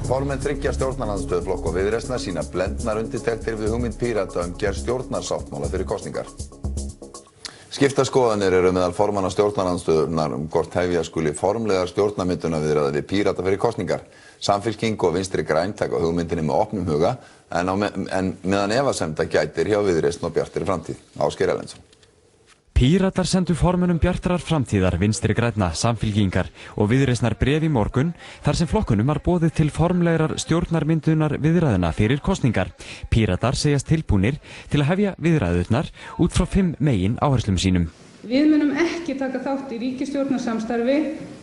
Formenn þriggja stjórnarandstöðuflokka og Viðreisnar sýna blendnar undirtektir við hugmynd Pírata gerð stjórnarsáttmála fyrir kosningar. Skiptar skoðanir eru meðal formanna stjórnarandstöðurnar hvort hefja skuli formlegar stjórnarmyndunarviðræður við Pírata fyrir kosningar. Samfylking og Vinstri græn taka hugmyndinni með opnum huga en meðan efasemda gætir hjá Viðreisn og Bjartri framtíð. Ásgeir Erlendsson. Píratar sendu formönnum Bjartrar framtíðar, Vinstri grænna, Samfylkingar og Viðreisnar bréf í morgun þar sem flokkunum var boðið til formlegrar stjórnarmyndunar viðræðuna fyrir kosningar. Píratar segjast tilbúnir til að hefja viðræðurnar út frá 5 megin áherslum sínum. Við munum ekki taka þátt í ríkisstjórnarsamstarfi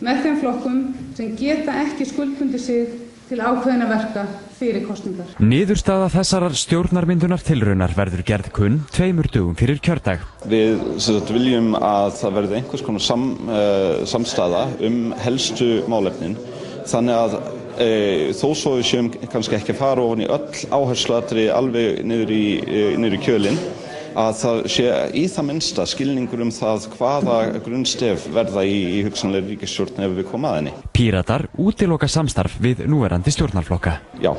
með þeim flokkum sem geta ekki skuldbundið sig til ákveðinna verka fyrir kosningar. Niðurstaða þessarar stjórnarmyndunartilraunar verður gerð kunn 2 dögum fyrir kjördag. Við viljum að það verði einhvers konar samstaða helstu málefnin, þannig að þó svo við séum kannski ekki að fara ofan í öll áhersluatriði alveg niður í kjölinn, að það sé í það minnsta skilningur það hvaða grunnstef verða í hugsanlegri ríkisstjórn ef við komum að henni. Píratar útiloka samstarf við núverandi stjórnarflokka. Já,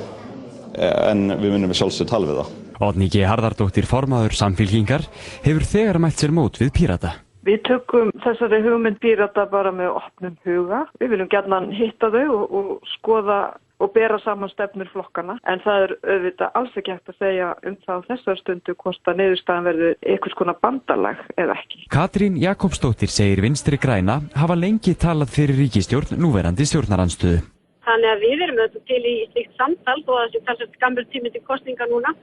en við munum sjálfsögðu tala við það. Oddný G. Harðardóttir, formaður Samfylkingar, hefur þegar mælt sér mót við Pírata. Við tökum þessari hugmynd Pírata bara með opnum huga. Við viljum gjarnan hitta þau og skoða og bera saman stefnur flokkana, en það auðvitað alls ekki hægt að segja það á þessar stundu hvort að niðurstaðan verður einhvers konar bandalag eða ekki. Katrín Jakobsdóttir segir Vinstri græna hafa lengi talað fyrir ríkisstjórn núverandi stjórnarandstöðu. Þannig að við erum auðvitað til í slíkt samtal og það sé talsvert skammur tími til kosninga núna.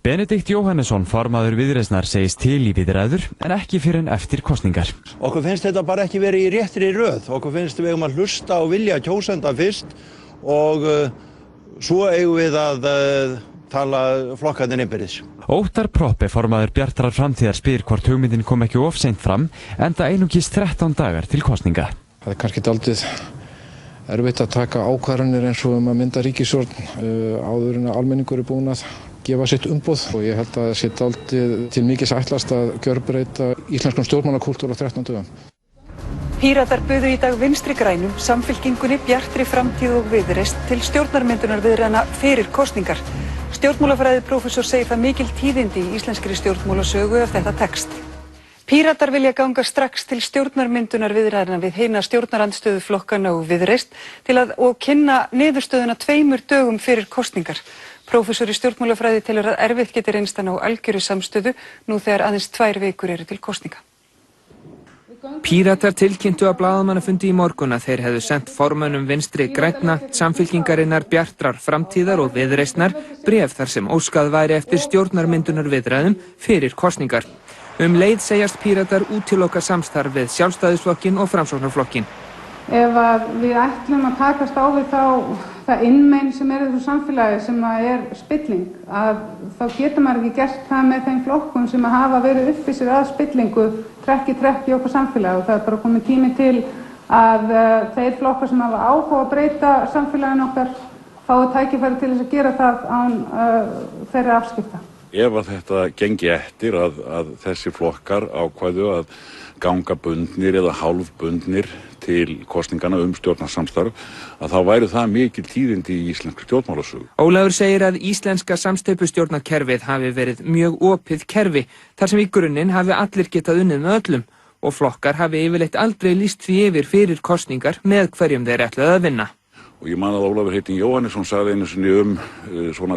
Benedikt Jóhannesson, formaður Viðreisnar, segist til í viðræður en ekki fyrr en eftir kosningar. Okkur finnst þetta bara ekki verið í réttri röð. Okkur finnst við eigum að hlusta og vilja kjósenda fyrst og svo eigum við að tala flokkarnir innbyrðis. Óttar Proppe, formaður Bjartrar framtíðar, spyr hvort hugmyndin kom ekki of seint fram, enda einungis 13 dagar til kosninga. Það kannski dálítið erfitt að taka ákvarðanir eins og að mynda ríkisstjórn áður en að almenningur er búinn að gefa sitt umboð og ég held að það sé dálítið til mikils ætlast að gjörbreyta íslenskum stjórnmálakúltúr á 13 dögum. Píratar buðu í dag Vinstri grænum, Samfylkingunni, Bjartri framtíð og Viðreisn til stjórnarmyndunarviðræðna fyrir kosningar. Stjórnmálafræðiprófessor segir það mikil tíðindi í íslenskri stjórnmálasögu ef þetta tekst. Píratar vilja ganga strax til stjórnarmyndunarviðræðna við hina stjórnarandstöðuflokkana og Viðreisn og kynna niðurstöðuna 2 dögum fyrir kosningar. Prófessor í stjórnmálafræði telur að erfitt geti reynst að ná algjöru samstöðu nú þegar aðeins 2 vikur eru til kosninga. Píratar tilkynntu að blaðamannafundi í morgun að þeir hefðu sent formönnum Vinstri grænna, Samfylkingarinnar, Bjartrar framtíðar og Viðreisnar bréf þar sem óskað væri eftir stjórnarmyndunarviðræðum fyrir kosningar. Leið segjast Píratar útiloka samstarf við Sjálfstæðisflokkinn og Framsóknarflokkinn. Ef við ætlum að takast á við það innmein sem í þessu samfélagi sem spilling, þá getur maður ekki gert það með þeim flokkum sem hafa verið uppvísir að spillingu trekk í trekk í okkar samfélagi og það bara komið tími til að þeir flokkar sem hafa áhuga að breyta samfélaginu okkar fái tækifæri til þess að gera það án þeirra afskipta. Ef að þetta gengi eftir að þessi flokkar ákvæðu að ganga bundnir eða hálfbundnir til kosningana stjórnarsamstarf, að þá væri það mikil tíðindi í íslenskri stjórnmálasögu. Ólafur segir að íslenska samsteypustjórnarkerfið hafi verið mjög opið kerfi, þar sem í grunninn hafi allir getað unnið með öllum og flokkar hafi yfirleitt aldrei lýst því yfir fyrir kosningar með hverjum þeir ætluðu að vinna. Og ég man að Ólafur heitinn Jóhannesson sagði einu sinni svona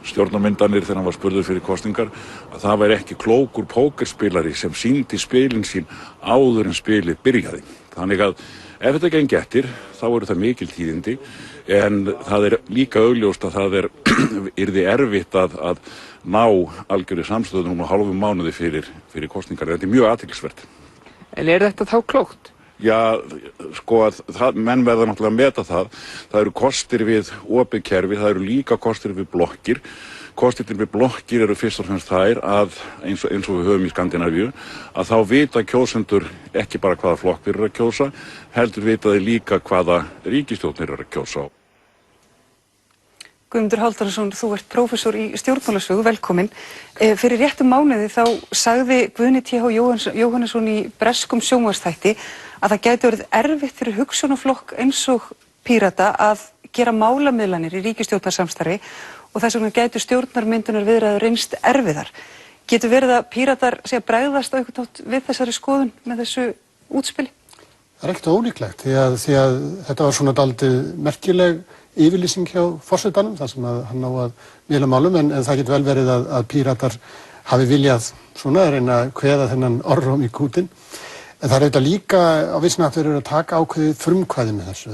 stjórnarmyndanir þegar hann var spurður fyrir kosningar að það væri ekki klókur pókerspilari sem sýndi spilin sín áður en spilið byrjaði. Þannig að ef þetta gengi eftir þá eru það mikil tíðindi en það líka augljóst að það yrði erfitt að ná algjörri samstöðu hálfum mánuði fyrir kosningar. Þetta mjög athyglisvert. En þetta þá klókt? Já, sko að menn verða náttúrulega að meta það. Það eru kostir við opið kerfi, það eru líka kostir við blokkir. Kostirnir við blokkir eru fyrst og fremst þær að, eins og við höfum í Skandinavíu, að þá vita kjósendur ekki bara hvaða flokk þeir eru að kjósa, heldur vita þeir líka hvaða ríkisstjórn þeir eru að kjósa á. Guðmundur Halldórsson, þú ert prófessor í stjórnmálasögu, velkomin. Fyrir réttum mánuði þá sagði Guðni T.H. Jóhannesson í breskum sjónvarpsþætti að það gæti verið erfitt fyrir hugsjónaflokk eins og Pírata að gera málamiðlanir í ríkisstjórnarsamstarfi og þess vegna gætu stjórnarmyndunarviðræður reynst erfiðar. Getur verið að Píratar sé að bregðast á einhvern hátt við þessari skoðun með þessu útspili? Það er ekkert ólíklegt því að þetta var svona dálítið merkileg yfirlýsing hjá forsetanum þar sem að hann á að miðla málum en það getur vel verið að Píratar hafi viljað svona að reyna að kveða þennan orðróm í kútinn. En það er auðvitað líka á vissan að þeir eru að taka ákveðið frumkvæði með þessu.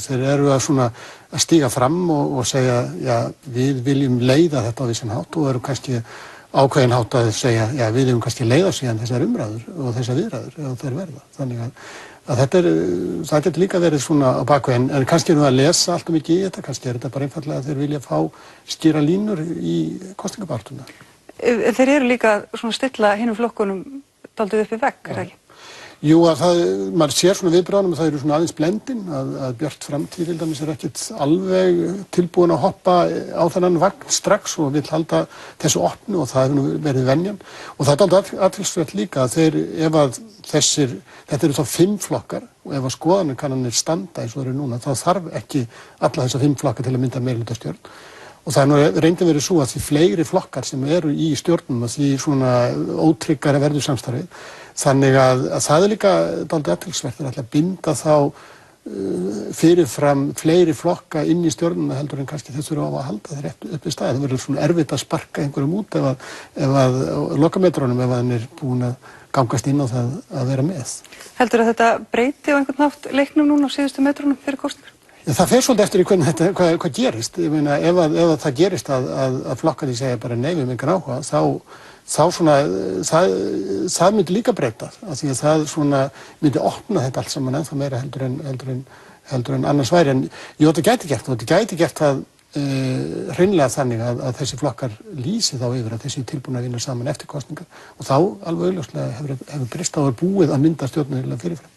Þeir eru að svona að stíga fram og segja, já, við viljum leiða þetta á vissan hátt og eru kannski ákveðin hátt að segja, já, við viljum kannski leiða síðan þessar umræður og þessar viðræður ef þeir verða. Þannig að það getur líka verið svona á bakveginn, en kannski erum við að lesa allt mikið í þetta, kannski er þetta bara einfallega að þeir vilja fá skýra línur í kosningabarátuna. Þeir eru líka svona stilla hinum flokkunum dálítið upp í vegg, er það ekki? Jú, maður sér svona viðbröðunum að það eru svona aðeins blendin, að Björt framtíð til dæmis er ekkert alveg tilbúin að hoppa á þennan vagn strax og vill halda þessu opnu og það hefur verið venjan. Og það er dálítið athyglisvert líka að þetta eru þá 5 flokkar og ef að skoðanakannanir standa eins og eru núna, þá þarf ekki alla þessa 5 flokkar til að mynda meirihlutastjórn. Og það er nú reyndin verið svo að því fleiri flokkar sem eru í stjórnum að því svona ótryggara verður samstarfið. Þannig að það er líka dálítið athyglisvert að binda þá fyrirfram fleiri flokka inn í stjórnuna heldur en kannski þess þurfa á að halda þeir upp í staði. Það verður svona erfitt að sparka einhverjum út ef að lokametrónum ef hann er búin að gangast inn á það að vera með. Heldur að þetta breyti á einhvern nátt leiknum núna á síðustu metrónum fyrir kosningar? Það fer svolítið eftir í hvað gerist. Ég meina, ef það gerist að flokkarnir segja bara nei við engan áhuga, þá svona, það myndi líka breyta, af því að það svona myndi opna þetta allt saman ennþá meira heldur en annars væri. En jú, þetta gæti gert það hreinlega þannig að þessi flokkar lýsi þá yfir að þessi tilbúin að vinna saman eftir kosningar og þá alveg augljóslega hefur breyst á að búið að mynda stjórnarlega fyrirfram.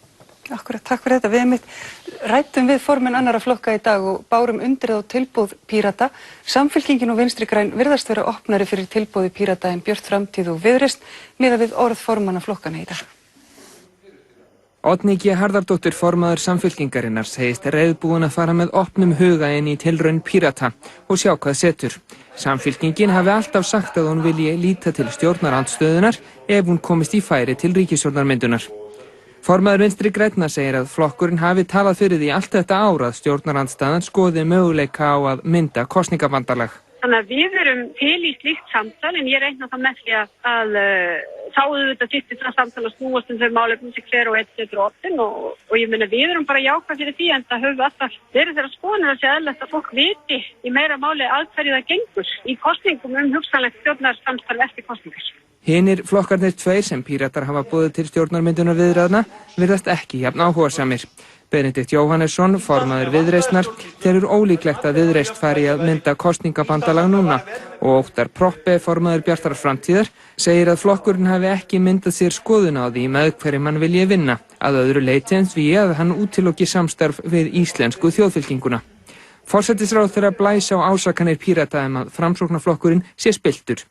Akkurat, takk fyrir þetta. Við ræddum við formenn annarra flokka í dag og bárum undir þá tilboð Pírata. Samfylkingin og Vinstri græn virðast vera opnari fyrir tilboði Pírata en Björt framtíð og Viðreisn miðað við orð formanna flokkana í dag. Oddný G. Harðardóttir, formaður Samfylkingarinnar, segist reiðbúin að fara með opnum huga inn í tilraun Pírata og sjá hvað setur. Samfylkingin hafi alltaf sagt að hún vilji líta til stjórnarandstöðunar ef hún komist í færi til ríkisstjórnarmyndunar. Formaður Vinstri grænna segir að flokkurinn hafi talað fyrir því allt þetta ár að stjórnarandstaðan skoði möguleika á að mynda kosningabandalag. Þannig að við erum til í slíkt samtal en ég reikna það með því að þá auðvitað þyrfti það samtal að snúast þau málefnum sem hver og einn setur opinn og ég meina við erum bara jákvæð fyrir því en það höfum við alltaf verið þeirra skoðanir að sé eðlilegt að fólk viti í meira máli að hverju það gengur í kosningum hugsanlegt stjórnarsamstarf eftir kosningar. Hinir flokkarnir 2 sem Píratar hafa boðið til stjórnarmyndunarviðræðna virðast ekki jafn áhugasamir. Benedikt Jóhannesson, formaður Viðreisnar, telur ólíklegt að Viðreisn fari að mynda kosningabandalag núna og Óttar Proppé, formaður Bjartar framtíðar, segir að flokkurinn hafi ekki myndað sér skoðun á því með hverjum hann vilji vinna, að öðru leyti en því að hann útiloki samstarf við íslensku þjóðfylkinguna. Forsætisráðherra blæs á ásakanir Pírata að Framsóknarflokkurinn sé spilltur.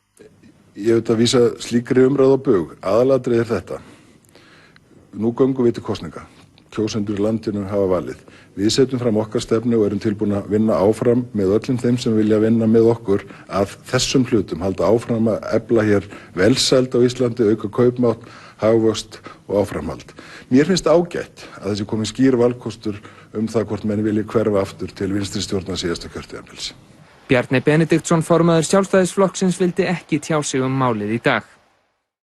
Ég veit að vísa slíkri umræðu á bug. Aðalatriði er þetta. Nú göngum við til kosninga. Kjósendur í landinu hafa valið. Við setjum fram okkar stefnu og erum tilbúin að vinna áfram með öllum þeim sem vilja vinna með okkur að þessum hlutum, halda áfram að efla hér velsæld á Íslandi, auka kaupmátt, hagvöxt og áframhald. Mér finnst ágætt að þessi komið skýr valkostur það hvort menn vilji hverfa aftur til vinstri stjórnar síðasta kjörtímabils. Bjarni Benediktsson, formaður Sjálfstæðisflokksins, vildi ekki tjá sig málið í dag.